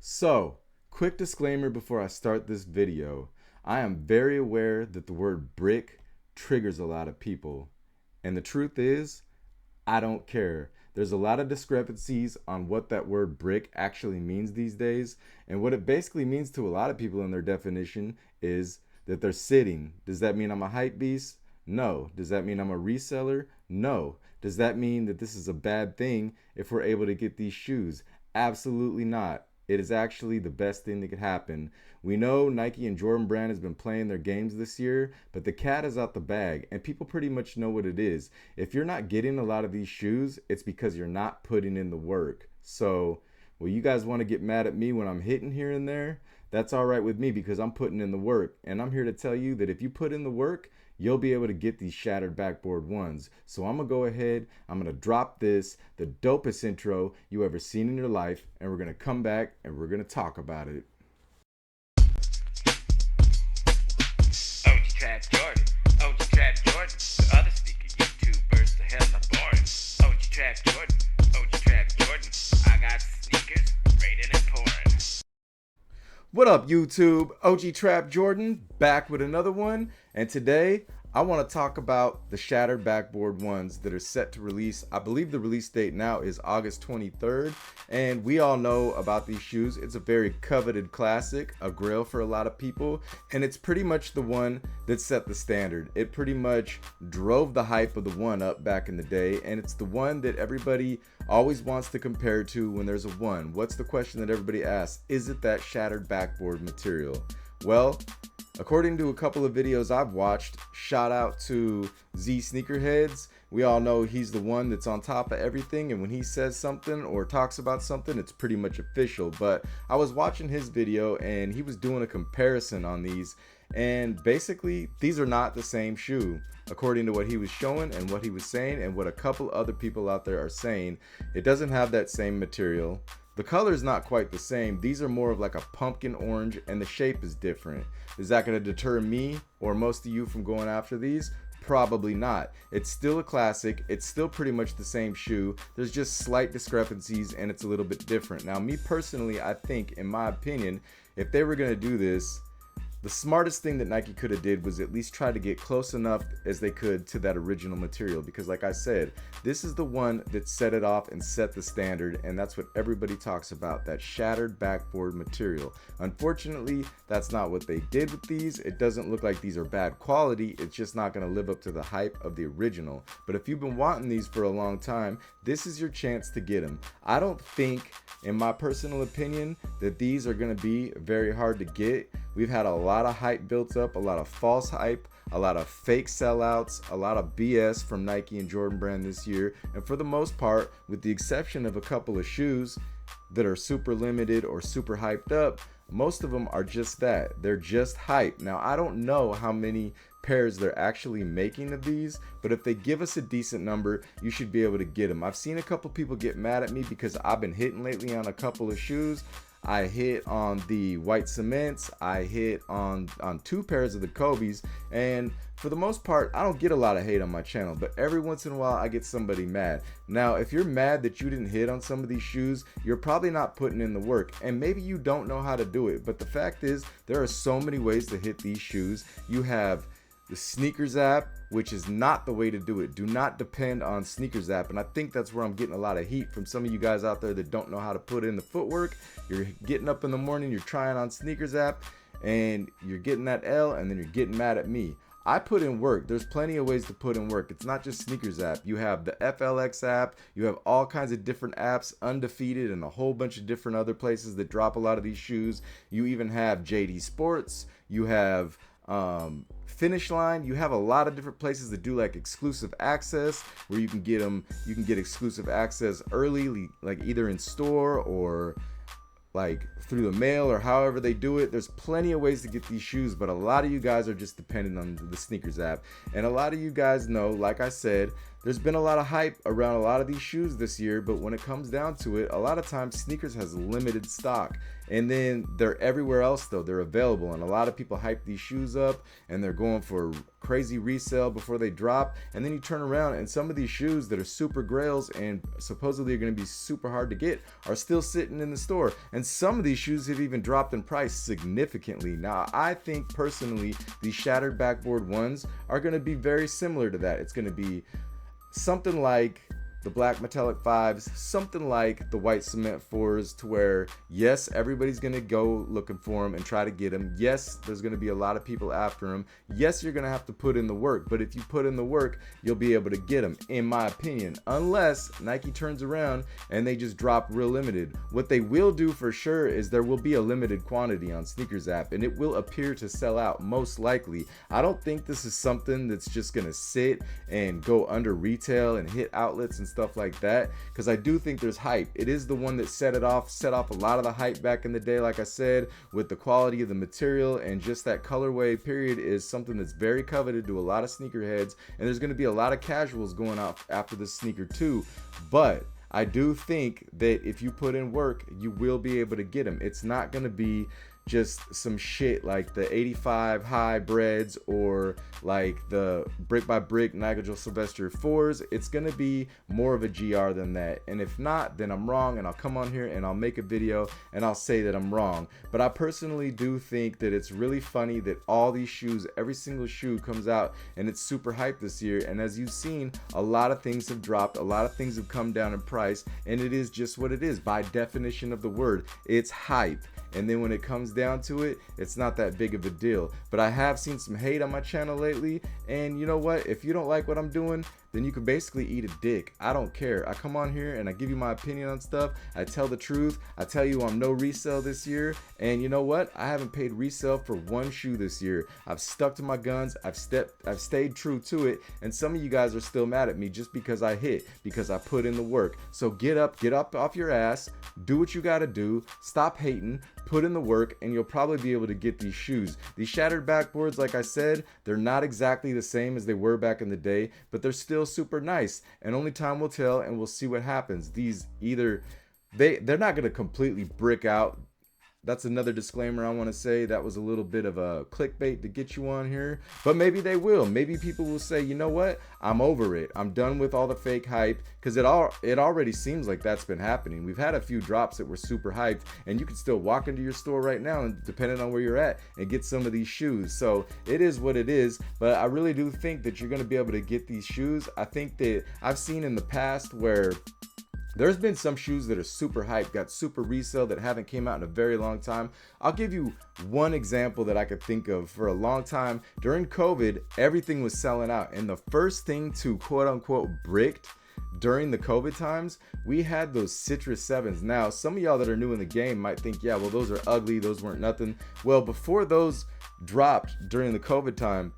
So, quick disclaimer before I start this video. I am very aware that the word brick triggers a lot of people. And the truth is, I don't care. There's a lot of discrepancies on what that word brick actually means these days. And what it basically means to a lot of people in their definition is that they're sitting. Does that mean I'm a hype beast? No. Does that mean I'm a reseller? No. Does that mean that this is a bad thing if we're able to get these shoes? Absolutely not. It is actually the best thing that could happen. We know Nike and Jordan Brand has been playing their games this year, but the cat is out the bag and people pretty much know what it is. If you're not getting a lot of these shoes, it's because you're not putting in the work. So, well, you guys want to get mad at me when I'm hitting here and there? That's all right with me because I'm putting in the work. And I'm here to tell you that if you put in the work, you'll be able to get these shattered backboard ones. So I'm gonna go ahead, I'm gonna drop this, the dopest intro you ever seen in your life, and we're gonna come back and we're gonna talk about it. OG Trap Jordan, OG Trap Jordan, the other sneaker YouTubers, the hell are boring. OG Trap Jordan, OG Trap Jordan, I got sneakers rated and pouring. What up, YouTube? OG Trap Jordan back with another one, and today I want to talk about the shattered backboard ones that are set to release. I believe the release date now is August 23rd, and we all know about these shoes. It's a very coveted classic, a grail for a lot of people, and it's pretty much the one that set the standard. It pretty much drove the hype of the one up back in the day, and it's the one that everybody always wants to compare to when there's a one. What's the question that everybody asks? Is it that shattered backboard material? Well, according to a couple of videos I've watched, shout out to Z Sneakerheads. We all know he's the one that's on top of everything, and when he says something or talks about something, it's pretty much official. But I was watching his video and he was doing a comparison on these, and basically these are not the same shoe. According to what he was showing and what he was saying and what a couple other people out there are saying, it doesn't have that same material. The color is not quite the same. These are more of like a pumpkin orange, and the shape is different. Is that going to deter me or most of you from going after these? Probably not. It's still a classic. It's still pretty much the same shoe. There's just slight discrepancies and it's a little bit different. Now, me personally, I think, in my opinion, if they were going to do this, the smartest thing that Nike could have did was at least try to get close enough as they could to that original material, because like I said, this is the one that set it off and set the standard, and that's what everybody talks about, that shattered backboard material. Unfortunately, that's not what they did with these. It doesn't look like these are bad quality. It's just not going to live up to the hype of the original. But if you've been wanting these for a long time, this is your chance to get them. I don't think, in my personal opinion, that these are going to be very hard to get. We've had a lot of hype built up, a lot of false hype, a lot of fake sellouts, a lot of BS from Nike and Jordan Brand this year. And for the most part, with the exception of a couple of shoes that are super limited or super hyped up, most of them are just that. They're just hype. Now, I don't know how many pairs they're actually making of these, but if they give us a decent number, you should be able to get them. I've seen a couple people get mad at me because I've been hitting lately on a couple of shoes. I hit on the white cements, I hit on 2 pairs of the Kobe's, and for the most part, I don't get a lot of hate on my channel, but every once in a while I get somebody mad. Now, if you're mad that you didn't hit on some of these shoes, you're probably not putting in the work, and maybe you don't know how to do it, but the fact is, there are so many ways to hit these shoes. You have the Sneakers app, which is not the way to do it. Do not depend on Sneakers app, and I think that's where I'm getting a lot of heat from some of you guys out there that don't know how to put in the footwork. You're getting up in the morning, you're trying on Sneakers app, and you're getting that L, and then you're getting mad at me. I put in work. There's plenty of ways to put in work. It's not just Sneakers app. You have the FLX app. You have all kinds of different apps, Undefeated, and a whole bunch of different other places that drop a lot of these shoes. You even have JD Sports. You have Finish Line. You have a lot of different places that do like exclusive access where you can get them. You can get exclusive access early, like either in store or like through the mail or however they do it. There's plenty of ways to get these shoes, but a lot of you guys are just dependent on the Sneakers app. And a lot of you guys know, like I said, there's been a lot of hype around a lot of these shoes this year, but when it comes down to it, a lot of times sneakers has limited stock. And then they're everywhere else though. They're available, and a lot of people hype these shoes up and they're going for crazy resale before they drop. And then you turn around and some of these shoes that are super grails and supposedly are going to be super hard to get are still sitting in the store. And some of these shoes have even dropped in price significantly. Now, I think personally these shattered backboard ones are going to be very similar to that. It's going to be something like the black metallic 5s, something like the white cement 4s, to where yes, everybody's gonna go looking for them and try to get them. Yes, there's gonna be a lot of people after them. Yes, you're gonna have to put in the work, but if you put in the work, you'll be able to get them, in my opinion, unless Nike turns around and they just drop real limited. What they will do for sure is there will be a limited quantity on Sneakers app, and it will appear to sell out most likely. I don't think this is something that's just gonna sit and go under retail and hit outlets and stuff like that, because I do think there's hype. It is the one that set off a lot of the hype back in the day, like I said, with the quality of the material, and just that colorway period is something that's very coveted to a lot of sneakerheads, and there's going to be a lot of casuals going out after this sneaker too. But I do think that if you put in work, you will be able to get them. It's not going to be just some shit like the 85 hybrids or like the brick by brick Nigel Sylvester 4s. It's gonna be more of a GR than that, and if not, then I'm wrong, and I'll come on here and I'll make a video and I'll say that I'm wrong. But I personally do think that it's really funny that all these shoes, every single shoe comes out and it's super hyped this year, and as you've seen, a lot of things have dropped, a lot of things have come down in price, and it is just what it is by definition of the word. It's hype. And then when it comes down to it, it's not that big of a deal. But I have seen some hate on my channel lately, and you know what? If you don't like what I'm doing, then you can basically eat a dick. I don't care. I come on here and I give you my opinion on stuff. I tell the truth. I tell you I'm no resale this year, and you know what? I haven't paid resale for one shoe this year. I've stuck to my guns. I've stayed true to it, and some of you guys are still mad at me just because I hit, because I put in the work. So get up off your ass, do what you gotta do, stop hating, put in the work, and you'll probably be able to get these shoes. These shattered backboards, like I said, they're not exactly the same as they were back in the day, but they're still super nice, and only time will tell, and we'll see what happens. These either they're not going to completely brick out. That's another disclaimer I want to say. That was a little bit of a clickbait to get you on here, but maybe they will. Maybe people will say, you know what, I'm over it, I'm done with all the fake hype, because it already seems like that's been happening. We've had a few drops that were super hyped, and you can still walk into your store right now, and depending on where you're at, and get some of these shoes. So it is what it is, but I really do think that you're going to be able to get these shoes. I think that I've seen in the past where there's been some shoes that are super hyped, got super resale, that haven't came out in a very long time. I'll give you one example that I could think of. For a long time during COVID, everything was selling out, and the first thing to quote unquote bricked during the COVID times, we had those Citrus 7s. Now, some of y'all that are new in the game might think, yeah, well, those are ugly, those weren't nothing. Well, before those dropped during the COVID time,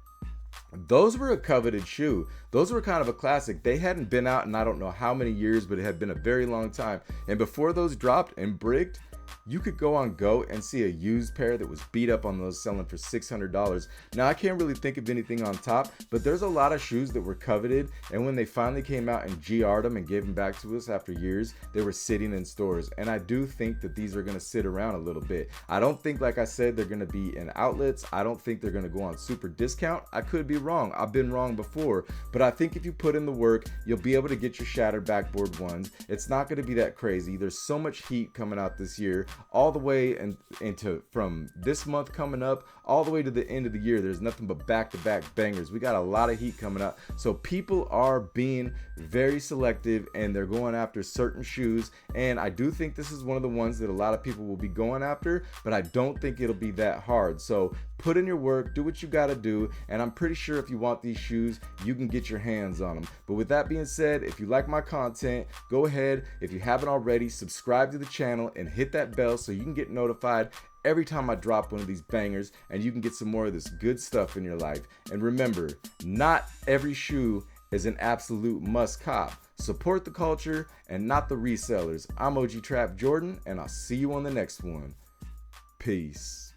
those were a coveted shoe. Those were kind of a classic. They hadn't been out in I don't know how many years, but it had been a very long time. And before those dropped and bricked, you could go on Go and see a used pair that was beat up on those selling for $600. Now, I can't really think of anything on top, but there's a lot of shoes that were coveted, and when they finally came out and GR'd them and gave them back to us after years, they were sitting in stores. And I do think that these are going to sit around a little bit. I don't think, like I said, they're going to be in outlets. I don't think they're going to go on super discount. I could be wrong. I've been wrong before, but I think if you put in the work, you'll be able to get your shattered backboard ones. It's not going to be that crazy. There's so much heat coming out this year, all the way into from this month coming up all the way to the end of the year. There's nothing but back-to-back bangers. We got a lot of heat coming up, so people are being very selective and they're going after certain shoes, and I do think this is one of the ones that a lot of people will be going after, but I don't think it'll be that hard. So put in your work, do what you got to do, and I'm pretty sure if you want these shoes, you can get your hands on them. But with that being said, if you like my content, go ahead, if you haven't already, subscribe to the channel and hit that bell so you can get notified every time I drop one of these bangers, and you can get some more of this good stuff in your life. And remember, not every shoe is an absolute must cop. Support the culture and not the resellers. I'm OG Trap Jordan, and I'll see you on the next one. Peace.